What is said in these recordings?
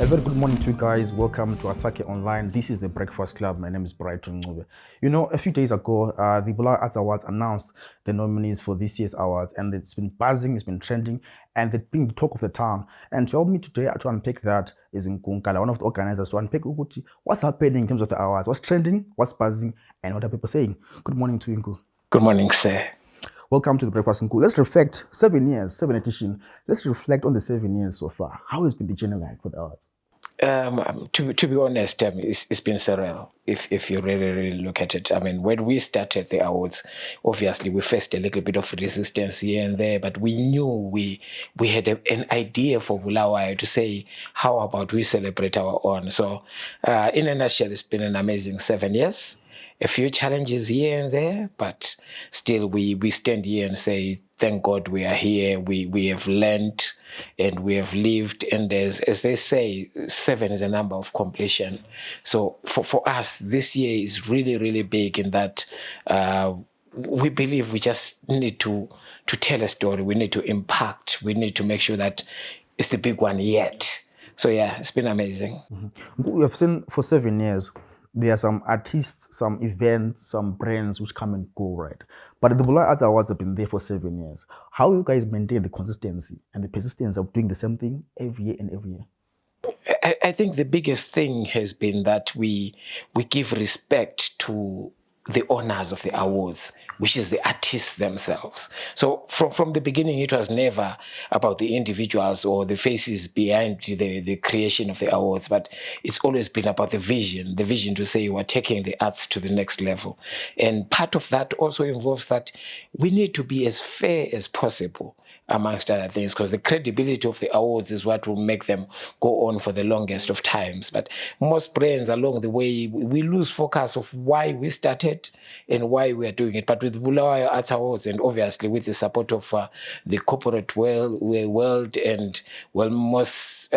A very good morning to you guys. Welcome to Asake Online. This is the Breakfast Club. My name is Brighton Ncube. You know, a few days ago, the Bulawayo Arts Awards announced the nominees for this year's awards, and it's been buzzing, it's been trending, and they've been the talk of the town. And to help me today to unpick that is Nkululeko Nkala, one of the organizers, to unpick what's happening in terms of the awards, what's trending, what's buzzing, and what are people saying. Good morning to you, Nku. Good morning, sir. Welcome to the Breakfast Ncube. Let's reflect 7 years, 7 edition. Let's reflect on the 7 years so far. How has been the journey like for the awards? To be honest, it's been surreal if you really look at it. I mean, when we started the awards, obviously we faced a little bit of resistance here and there, but we knew we had an idea for Bulawayo to say, how about we celebrate our own? So in a nutshell, it's been an amazing 7 years. A few challenges here and there, but still we stand here and say, thank God we are here. We have learned and we have lived. And as they say, 7 is a number of completion. So for us, this year is really, really big in that we believe we just need to tell a story. We need to impact. We need to make sure that it's the big one yet. So yeah, it's been amazing. Mm-hmm. We have seen for 7 years, there are some artists, some events, some brands which come and go, right? But the Bulawayo Arts Awards have been there for 7 years. How you guys maintain the consistency and the persistence of doing the same thing every year and every year? I think the biggest thing has been that we give respect to the owners of the awards, which is the artists themselves. So from the beginning, it was never about the individuals or the faces behind the creation of the awards, but it's always been about the vision to say we're taking the arts to the next level. And part of that also involves that we need to be as fair as possible, amongst other things, because the credibility of the awards is what will make them go on for the longest of times. But most brands along the way, we lose focus of why we started and why we are doing it. But with Bulawayo Arts Awards, and obviously with the support of the corporate world and, well, most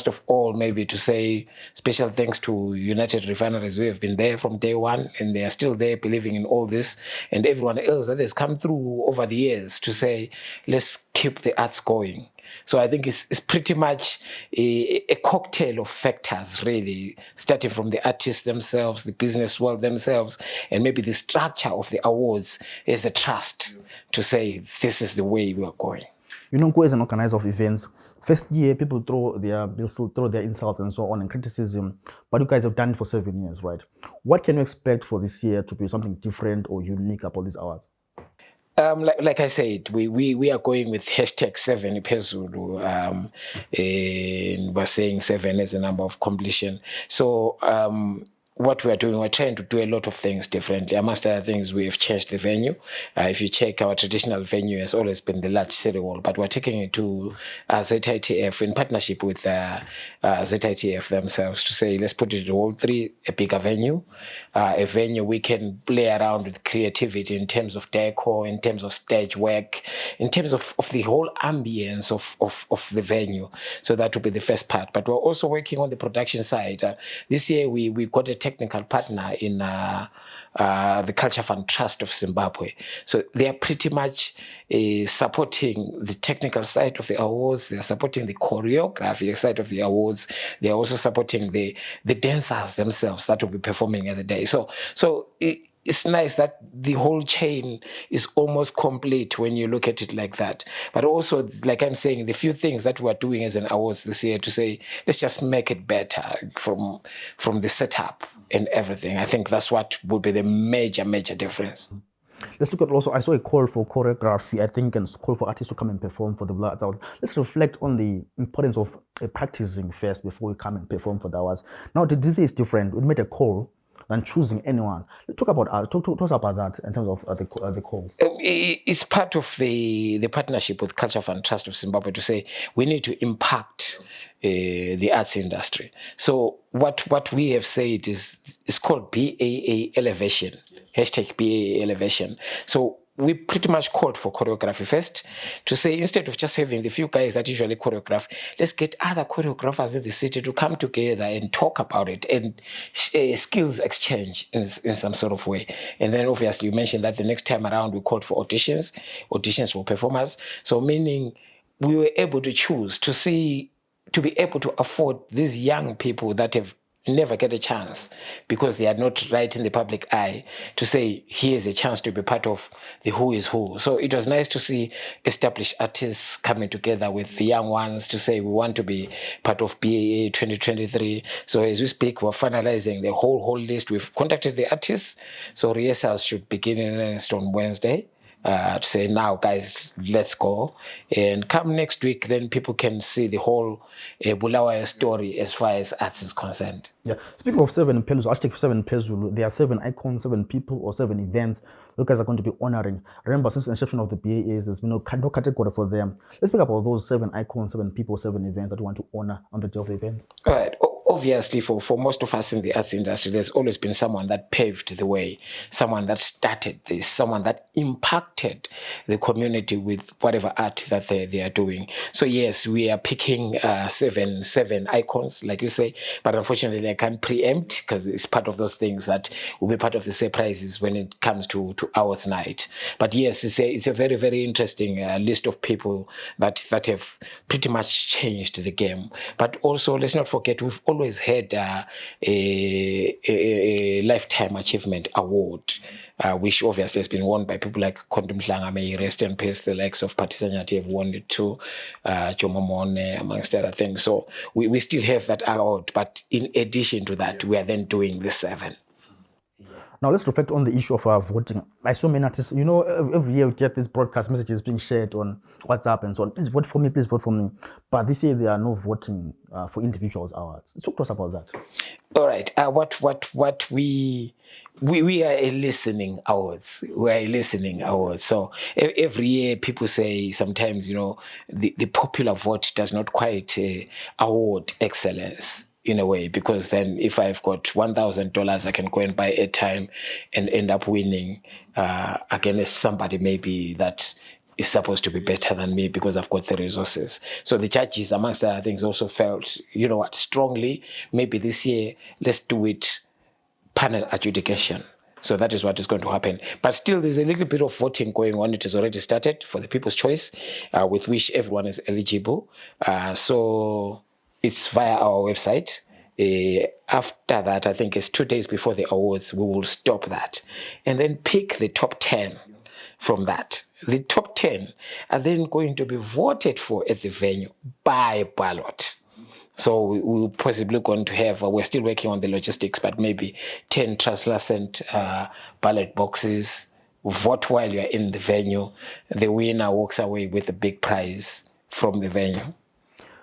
of all, maybe to say special thanks to United Refineries, who have been there from day one, and they are still there believing in all this, and everyone else that has come through over the years to say, let's keep the arts going. So I think it's pretty much a cocktail of factors, really, starting from the artists themselves, the business world themselves, and maybe the structure of the awards as a trust to say, this is the way we are going. You know, as an organizer of events, first year people they'll throw their insults and so on and criticism, but you guys have done it for 7 years, right? What can you expect for this year to be something different or unique about these awards? Like I said, we are going with #7 Pesulu, and we're saying 7 as a number of completion. So what we are doing, we're trying to do a lot of things differently. Amongst other things, we have changed the venue. If you check, our traditional venue has always been the large city hall, but we're taking it to ZITF in partnership with ZITF themselves to say, let's put it in Hall 3, a bigger venue, a venue we can play around with creativity in terms of decor, in terms of stage work, in terms of the whole ambience of the venue. So that will be the first part. But we're also working on the production side. This year, we got a technical partner in the Culture Fund Trust of Zimbabwe. So they are pretty much supporting the technical side of the awards. They are supporting the choreography side of the awards. They are also supporting the dancers themselves that will be performing at the day. So it's nice that the whole chain is almost complete when you look at it like that. But also, like I'm saying, the few things that we're doing as an awards this year to say, let's just make it better from the setup and everything. I think that's what will be the major difference. Let's look at also, I saw a call for choreography, I think, and call for artists to come and perform for the Bulawayo Arts Awards. Let's reflect on the importance of practicing first before we come and perform for the awards. Now, this is different. We made a call than choosing anyone. Let's talk about that in terms of the calls. It's part of the partnership with Culture Fund Trust of Zimbabwe to say we need to impact the arts industry. So what we have said is it's called BAA Elevation, #BAA Elevation. So we pretty much called for choreography first to say, instead of just having the few guys that usually choreograph, let's get other choreographers in the city to come together and talk about it and skills exchange in some sort of way. And then obviously you mentioned that the next time around we called for auditions for performers. So meaning we were able to choose to see to be able to afford these young people that have never get a chance because they are not right in the public eye to say, here's a chance to be part of the who is who. So it was nice to see established artists coming together with the young ones to say, we want to be part of BAA 2023. So as we speak, we're finalizing the whole list. We've contacted the artists. So rehearsals should begin in earnest on Wednesday. To say, now guys, let's go, and come next week, then people can see the whole Bulawayo story as far as arts is concerned. Yeah. Speaking of 7 Phezulu, hashtag 7 Phezulu, there are 7 icons, 7 people, or 7 events you guys are going to be honoring. Remember, since the inception of the BAAs, there's been no category for them. Let's speak about those 7 icons, 7 people, 7 events that you want to honor on the day of the event. All right. Obviously, for most of us in the arts industry, there's always been someone that paved the way, someone that started this, someone that impacted the community with whatever art that they are doing. So yes, we are picking seven icons, like you say, but unfortunately I can't preempt because it's part of those things that will be part of the surprises when it comes to awards night. But yes, it's a very, very interesting list of people that have pretty much changed the game. But also, let's not forget, we've always had a Lifetime Achievement Award, which obviously has been won by people like Kondom Mhlanga, may rest in peace. The likes of Patisanyati have won it too, Jomamone, amongst other things. So we still have that award, but in addition to that, we are then doing the 7. Now let's reflect on the issue of voting. Like so many artists, you know, every year we get these broadcast messages being shared on WhatsApp and so on. Please vote for me, please vote for me. But this year there are no voting for individuals awards. Talk to us about that. All right. What we are a listening awards. We are a listening awards. So every year people say sometimes, you know, the popular vote does not quite award excellence in a way, because then if I've got $1,000, I can go and buy airtime and end up winning against somebody maybe that is supposed to be better than me because I've got the resources. So the judges, amongst other things, also felt, you know what, strongly, maybe this year, let's do it panel adjudication. So that is what is going to happen. But still, there's a little bit of voting going on. It has already started for the People's Choice, with which everyone is eligible. So it's via our website. After that, I think it's 2 days before the awards, we will stop that and then pick the top 10 from that. The top 10 are then going to be voted for at the venue by ballot. So we're possibly going to have, we're still working on the logistics, but maybe 10 translucent ballot boxes. Vote while you're in the venue. The winner walks away with a big prize from the venue.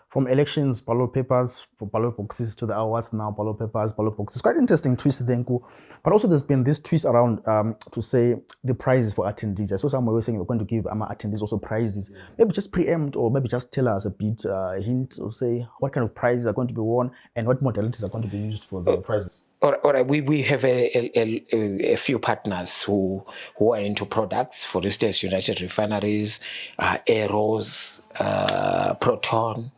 From elections, ballot papers, for ballot boxes, to the awards now, ballot papers, ballot boxes. Quite interesting twist, Nku. But also there's been this twist around to say the prizes for attendees. I saw someone was saying we're going to give our attendees also prizes. Maybe just preempt, or maybe just tell us a bit, hint, or say what kind of prizes are going to be won and what modalities are going to be used for the prizes. All right. We have a few partners who are into products. For instance, United Refineries, Aeros, Proton.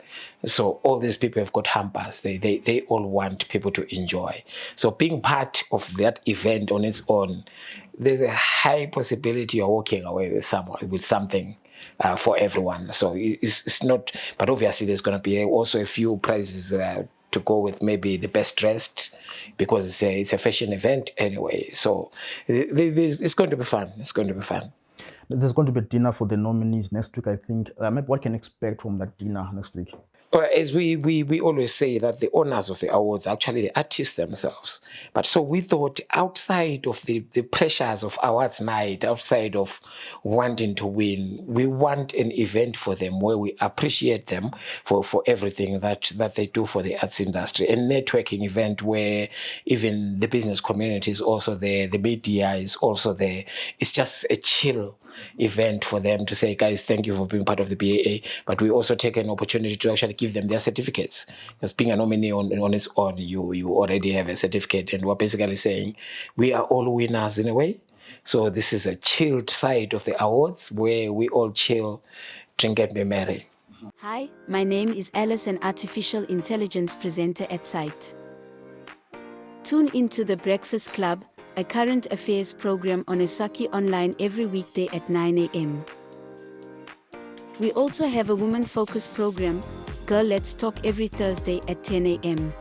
So all these people have got hampers. They all want people to enjoy. So being part of that event on its own, there's a high possibility you're walking away with something for everyone. So it's not. But obviously, there's going to be also a few prizes to go with, maybe the best dressed, because it's a fashion event anyway. So it's going to be fun. It's going to be fun. There's going to be a dinner for the nominees next week, I think. Maybe what can you expect from that dinner next week? All right, as we always say that the owners of the awards are actually the artists themselves. But so we thought, outside of the pressures of awards night, outside of wanting to win, we want an event for them where we appreciate them for everything that they do for the arts industry. A networking event where even the business community is also there, the media is also there. It's just a chill event for them to say, guys, thank you for being part of the BAA. But we also take an opportunity to actually give them their certificates, because being a nominee on its own, you already have a certificate, and we're basically saying we are all winners in a way. So this is a chilled side of the awards where we all chill, drink and be merry. Hi, my name is Alice, an artificial intelligence presenter at site. Tune into the Breakfast Club, a current affairs program on Esaki Online every weekday at 9 a.m. We also have a woman-focused program, Girl Let's Talk every Thursday at 10 a.m.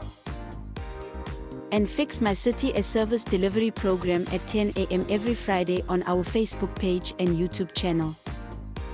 And Fix My City, a service delivery program at 10 a.m. every Friday on our Facebook page and YouTube channel.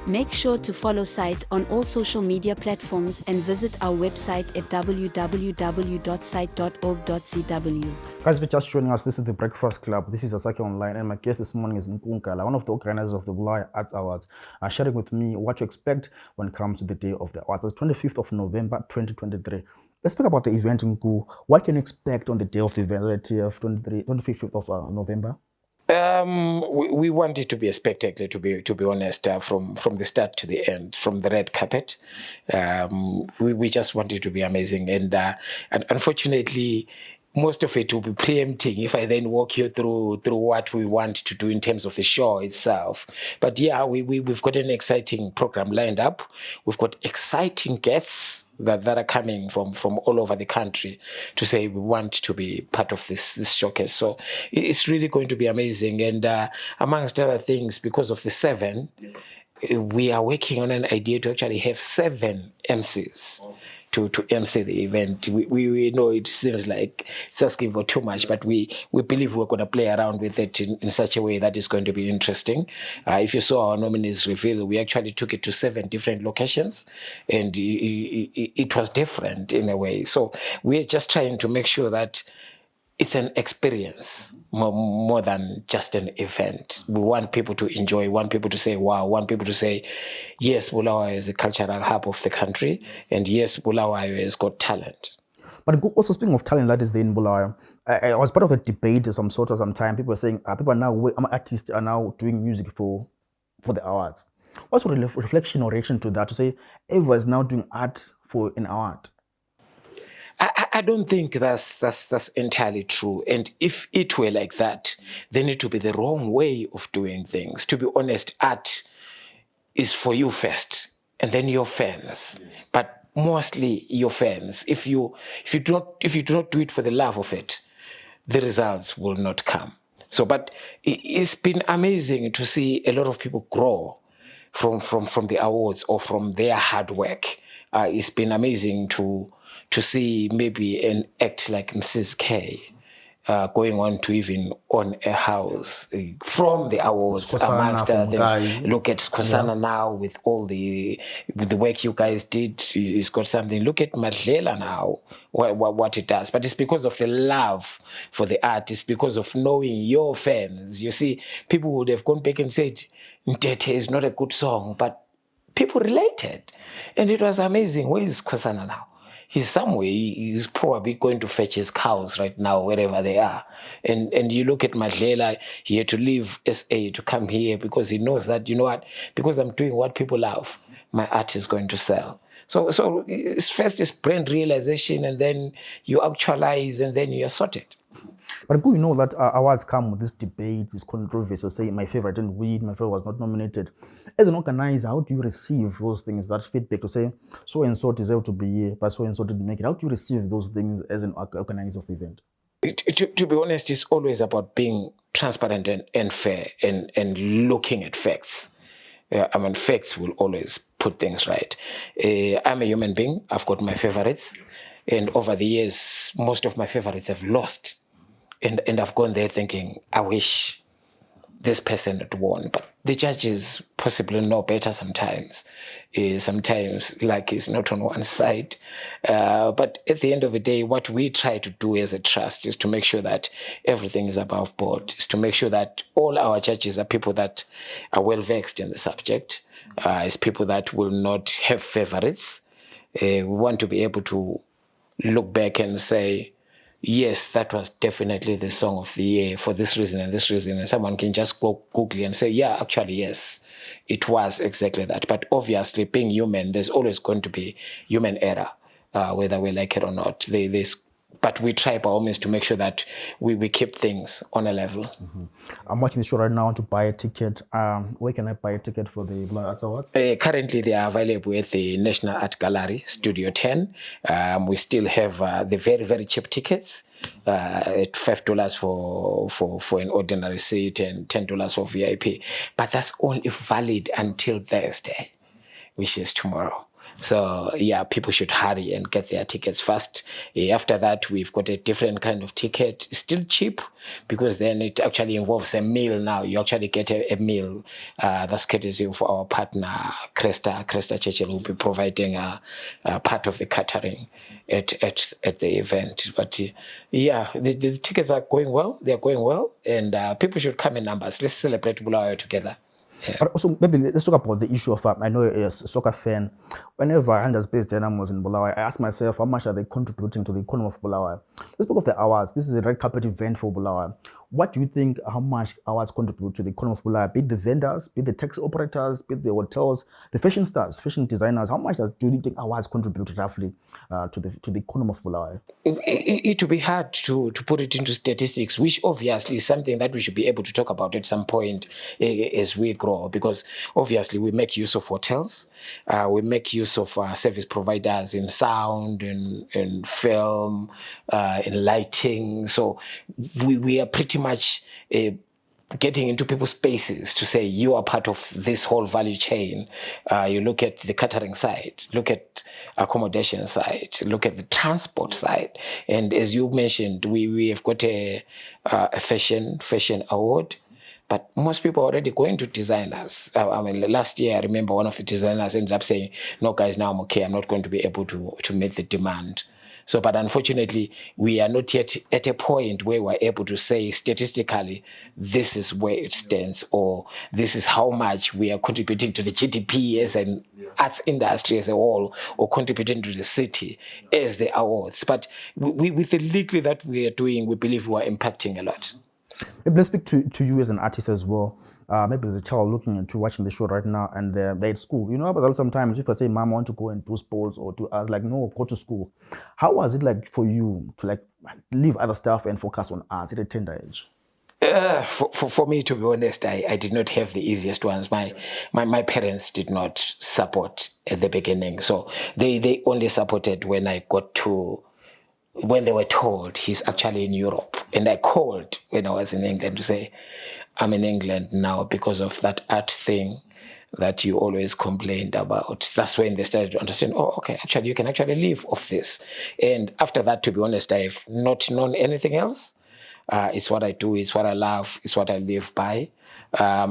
Make sure to follow Site on all social media platforms and visit our website at www.site.org.cw. Guys, if you're just joining us, this is the Breakfast Club. This is Asake Online, and my guest this morning is Nkululeko Nkala, one of the organizers of the Bulawayo Arts Awards, sharing with me what to expect when it comes to the day of the awards. It's 25th of November, 2023. Let's speak about the event, Nku. What can you expect on the day of the event, 25th of November? We want it to be a spectacle, to be honest, from the start to the end, from the red carpet. We just want it to be amazing, and unfortunately, most of it will be preempting if I then walk you through what we want to do in terms of the show itself. But yeah, we've got an exciting program lined up. We've got exciting guests that are coming from all over the country to say we want to be part of this showcase. So it's really going to be amazing. And amongst other things, because of the 7, we are working on an idea to actually have 7 MCs. To MC the event. We know it seems like it's asking for too much, but we believe we're going to play around with it in such a way that is going to be interesting. If you saw our nominees reveal, we actually took it to 7 different locations, and it was different in a way. So we're just trying to make sure that it's an experience more than just an event. We want people to enjoy, want people to say, wow, want people to say, yes, Bulawayo is a cultural hub of the country, and yes, Bulawayo has got talent. But also speaking of talent that is there in Bulawayo, I was part of a debate of some sort of some time. People were saying, people are now, artists are now doing music for the awards. What's your reflection or reaction to that, to say everyone is now doing art for an award? I don't think that's entirely true. And if it were like that, then it would be the wrong way of doing things. To be honest, art is for you first, and then your fans. But mostly your fans. If you do not do it for the love of it, the results will not come. So, but it's been amazing to see a lot of people grow from the awards or from their hard work. It's been amazing to see maybe an act like Mrs. K going on to even own a house from the awards, Skosana, amongst other things. Look at Skosana now with all the work you guys did. He's got something. Look at Madlela now, what it does. But it's because of the love for the art. It's because of knowing your fans. You see, people would have gone back and said, Ntete is not a good song, but people related. And it was amazing. Where is Skosana now? He's somewhere, he's probably going to fetch his cows right now, wherever they are. And you look at Madlela, he had to leave SA to come here because he knows that, you know what, because I'm doing what people love, my art is going to sell. So it's first is brand realization, and then you actualize, and then you're sorted. But you know that awards come with this debate, this controversy, so saying my favorite didn't win, my favorite was not nominated. As an organizer, how do you receive those things, that feedback to say, so and so deserved to be here, but so and so didn't make it? How do you receive those things as an organizer of the event? To be honest, it's always about being transparent and fair and looking at facts. Facts will always put things right. I'm a human being. I've got my favorites. And over the years, most of my favorites have lost. And I've gone there thinking, I wish this person had won. But the judges possibly know better sometimes. Sometimes luck is not on one side. But at the end of the day, what we try to do as a trust is to make sure that everything is above board, is to make sure that all our judges are people that are well versed in the subject, is people that will not have favorites. We want to be able to look back and say, yes, that was definitely the song of the year for this reason and this reason. And someone can just go Google and say, yeah, actually, yes, it was exactly that. But obviously, being human, there's always going to be human error, whether we like it or not. But we try by all means to make sure that we keep things on a level. Mm-hmm. I'm watching the show right now. I want to buy a ticket. Where can I buy a ticket for the Bulawayo Arts Awards? Currently, they are available at the National Art Gallery, Studio 10. We still have the very, very cheap tickets at $5 for an ordinary seat and $10 for VIP. But that's only valid until Thursday, which is tomorrow. So yeah, people should hurry and get their tickets fast. After that, we've got a different kind of ticket, still cheap, because then it actually involves a meal now. You actually get a meal that's courtesy of our partner, Cresta Churchill, will be providing a part of the catering at the event. But yeah, the tickets are going well. They're going well, and people should come in numbers. Let's celebrate Bulawayo together. Yeah. But also, maybe let's talk about the issue of, I know you're a soccer fan. Whenever Anders-based Dynamos in Bulawayo, I ask myself, how much are they contributing to the economy of Bulawayo? Let's speak of the awards. This is a red carpet event for Bulawayo. What do you think, how much awards contribute to the economy of Bulawayo? Be it the vendors, be it the taxi operators, be it the hotels, the fashion stars, fashion designers. How much do you think awards contribute roughly to the economy of Bulawayo? It would be hard to put it into statistics, which obviously is something that we should be able to talk about at some point as we grow, because obviously we make use of hotels, we make use of service providers in sound, in film, in lighting. So we are pretty much getting into people's spaces to say you are part of this whole value chain. You look at the catering side, look at accommodation side, look at the transport side, and as you mentioned, we have got a fashion award. But most people are already going to designers. I mean, last year I remember one of the designers ended up saying, "No, guys, now I'm okay. I'm not going to be able to meet the demand." So, but unfortunately, we are not yet at a point where we're able to say statistically, this is where it stands, or this is how much we are contributing to the GDP as an arts industry as a whole, or contributing to the city as the awards. But with the little that we are doing, we believe we are impacting a lot. Maybe let's speak to you as an artist as well. Maybe there's a child looking into watching the show right now and they're at school. You know, but sometimes if I say, Mom, I want to go and do sports or do art, like, no, go to school. How was it like for you to like leave other stuff and focus on art at a tender age? For me, to be honest, I did not have the easiest ones. My parents did not support at the beginning. So they only supported when I got to, when they were told he's actually in Europe. And I called when I was in England to say, I'm in England now because of that art thing that you always complained about. That's when they started to understand, oh, okay, actually, you can actually live off this. And after that, to be honest, I've not known anything else. It's what I do, it's what I love, it's what I live by.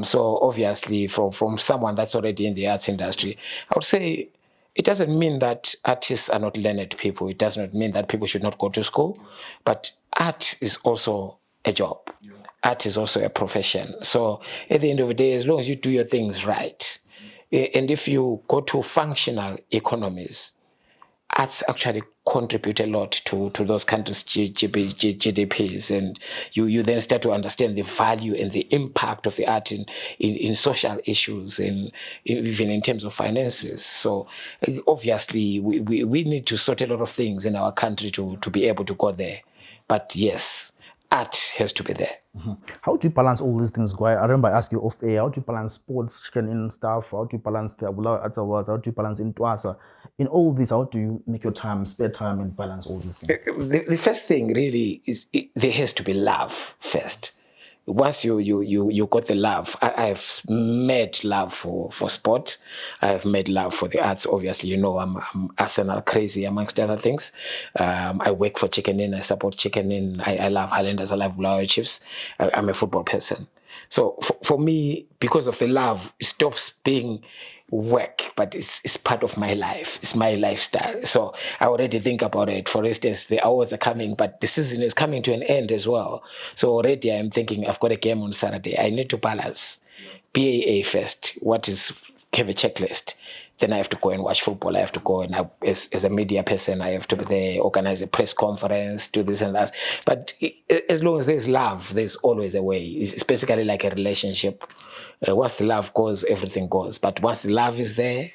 So obviously, from someone that's already in the arts industry, I would say it doesn't mean that artists are not learned people. It does not mean that people should not go to school. But art is also a job. Art is also a profession. So at the end of the day, as long as you do your things right, and if you go to functional economies, arts actually contribute a lot to those countries' GDPs, and you then start to understand the value and the impact of the art in social issues and even in terms of finances. So obviously we need to sort a lot of things in our country to be able to go there. But yes, art has to be there. Mm-hmm. How do you balance all these things, Guy? I remember I asked you off air, how do you balance sports, chicken in stuff? How do you balance the Bulawayo Arts Awards? How do you balance in Twasa? In all this, how do you make your time, spare time, and balance all these things? The first thing really is there has to be love first. Once you got the love, I've made love for sport. I've made love for the arts. Obviously, you know, I'm Arsenal crazy amongst other things. I work for Chicken Inn. I support Chicken Inn. I love Highlanders. I love Bulawayo Chiefs. I'm a football person. So for me, because of the love, it stops being work, but it's part of my life. It's my lifestyle. So I already think about it. For instance, the awards are coming, but the season is coming to an end as well. So already I'm thinking I've got a game on Saturday. I need to balance BAA first. What is, have a checklist. Then I have to go and watch football. I have to go and as a media person, I have to be there, organize a press conference, do this and that. But as long as there's love, there's always a way. It's basically like a relationship. Once the love goes, everything goes. But once the love is there,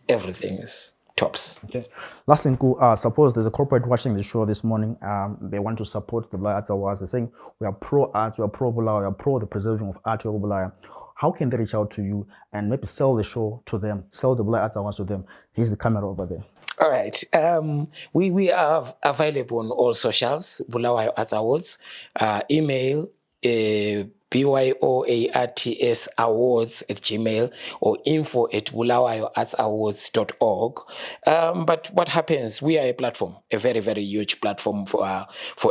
everything is tops. Okay. Lastly, Nku, suppose there's a corporate watching the show this morning. They want to support the Bulawayo Arts Awards. They're saying we are pro art, we are pro Bulawayo, we are pro the preserving of art of Bulawayo. How can they reach out to you and maybe sell the show to them, sell the Bulawayo Arts Awards to them? Here's the camera over there. All right. We are available on all socials, Bulawayo Arts Awards. Email BYOARTS awards at Gmail or info@bulawayoartsawards.org. But what happens? We are a platform, a very, very huge platform for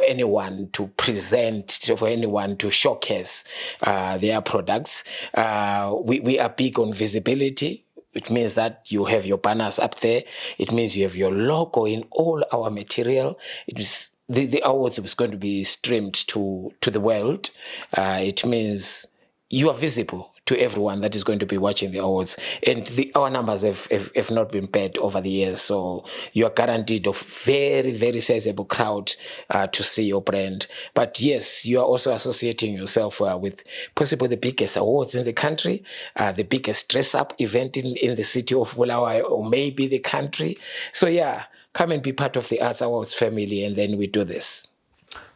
anyone to present, for anyone to showcase their products. We are big on visibility. It means that you have your banners up there. It means you have your logo in all our material. It is the awards is going to be streamed to the world. It means you are visible to everyone that is going to be watching the awards. And our numbers have not been bad over the years. So you are guaranteed a very, very sizable crowd to see your brand. But yes, you are also associating yourself with possibly the biggest awards in the country, the biggest dress-up event in the city of Bulawayo, or maybe the country. So yeah, come and be part of the Arts Awards family, and then we do this.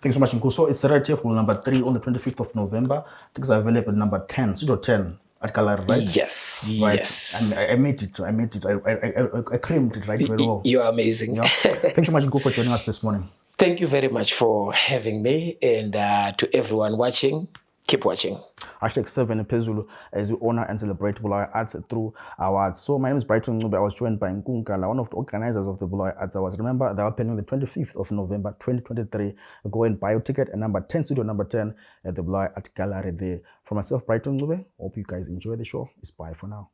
Thanks so much, Nku. So it's right here for number 3 on the 25th of November. Tickets are available at number 10, Studio 10 at Kalari, right? Yes, right. yes. And I made it. I creamed it right very well. You are amazing. Yeah. Thanks so much, Nku, for joining us this morning. Thank you very much for having me, and to everyone watching, keep watching. #7 Pezulu, as we honor and celebrate Bulawayo Arts through awards. So my name is Brighton Ncube. I was joined by Nkululeko Nkala, one of the organizers of the Bulawayo Arts Awards. Remember, they are happening on the 25th of November 2023. Go and buy your ticket at number 10, studio number 10 at the Bulawayo Art Gallery there. For myself, Brighton Ncube, hope you guys enjoy the show. It's bye for now.